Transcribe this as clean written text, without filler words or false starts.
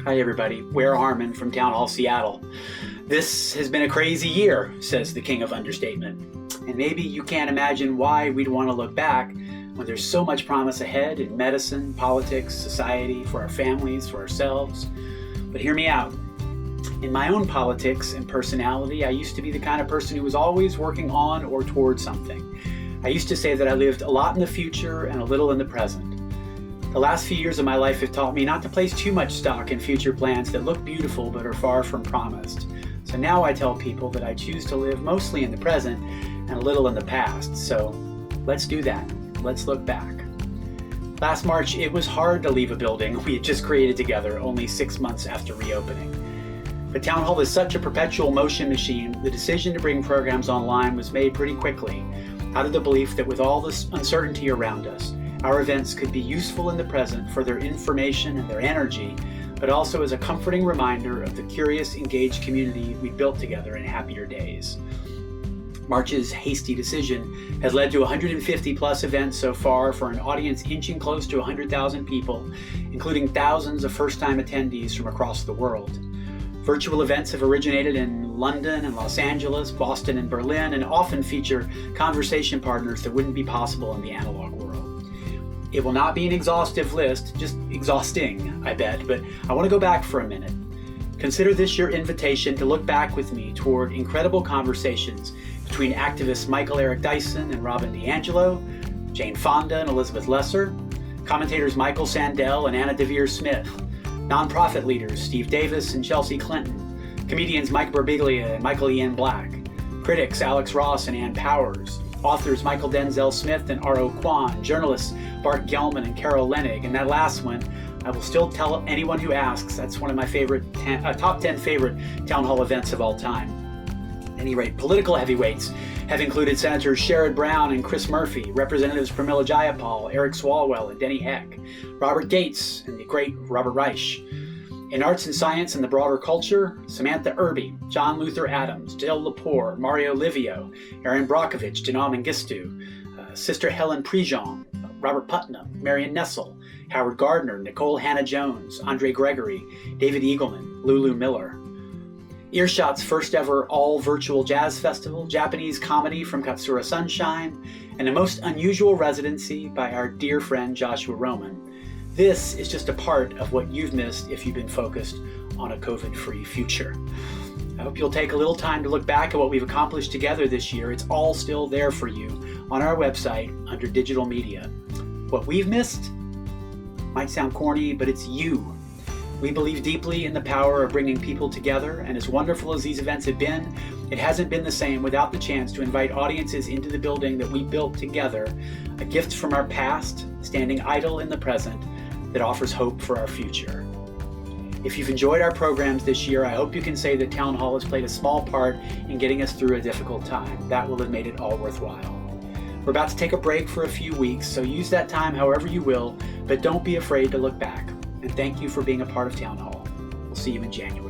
Hi everybody, Wier Harman from Town Hall, Seattle. This has been a crazy year, says the king of understatement. And maybe you can't imagine why we'd want to look back when there's so much promise ahead in medicine, politics, society, for our families, for ourselves. But hear me out. In my own politics and personality, I used to be the kind of person who was always working on or toward something. I used to say that I lived a lot in the future and a little in the present. The last few years of my life have taught me not to place too much stock in future plans that look beautiful but are far from promised. So now I tell people that I choose to live mostly in the present and a little in the past. So let's do that. Let's look back. Last March, it was hard to leave a building we had just created together only 6 months after reopening. But Town Hall is such a perpetual motion machine, the decision to bring programs online was made pretty quickly, out of the belief that with all this uncertainty around us, our events could be useful in the present for their information and their energy, but also as a comforting reminder of the curious, engaged community we built together in happier days. March's hasty decision has led to 150 plus events so far for an audience inching close to 100,000 people, including thousands of first-time attendees from across the world. Virtual events have originated in London and Los Angeles, Boston and Berlin, and often feature conversation partners that wouldn't be possible in the analog world. It will not be an exhaustive list, just exhausting, I bet, but I want to go back for a minute. Consider this your invitation to look back with me toward incredible conversations between activists Michael Eric Dyson and Robin DiAngelo, Jane Fonda and Elizabeth Lesser, commentators Michael Sandel and Anna Devere Smith, nonprofit leaders Steve Davis and Chelsea Clinton, comedians Mike Birbiglia and Michael Ian Black, critics Alex Ross and Ann Powers, authors Michael Denzel Smith and R.O. Kwan, journalists Bart Gelman and Carol Lenig, and that last one, I will still tell anyone who asks, that's one of my top 10 favorite Town Hall events of all time. At any rate, political heavyweights have included Senators Sherrod Brown and Chris Murphy, Representatives Pramila Jayapal, Eric Swalwell and Denny Heck, Robert Gates and the great Robert Reich. In arts and science and the broader culture, Samantha Irby, John Luther Adams, Dale Lepore, Mario Livio, Aaron Brockovich, Janam Mengistu, Sister Helen Prejean, Robert Putnam, Marion Nessel, Howard Gardner, Nicole Hannah-Jones, Andre Gregory, David Eagleman, Lulu Miller. Earshot's first ever all-virtual jazz festival, Japanese comedy from Katsura Sunshine, and a most unusual residency by our dear friend Joshua Roman. This is just a part of what you've missed if you've been focused on a COVID-free future. I hope you'll take a little time to look back at what we've accomplished together this year. It's all still there for you on our website under digital media. What we've missed might sound corny, but it's you. We believe deeply in the power of bringing people together, and as wonderful as these events have been, it hasn't been the same without the chance to invite audiences into the building that we built together, a gift from our past, standing idle in the present, that offers hope for our future. If you've enjoyed our programs this year, I hope you can say that Town Hall has played a small part in getting us through a difficult time. That will have made it all worthwhile. We're about to take a break for a few weeks, so use that time however you will, but don't be afraid to look back. And thank you for being a part of Town Hall. We'll see you in January.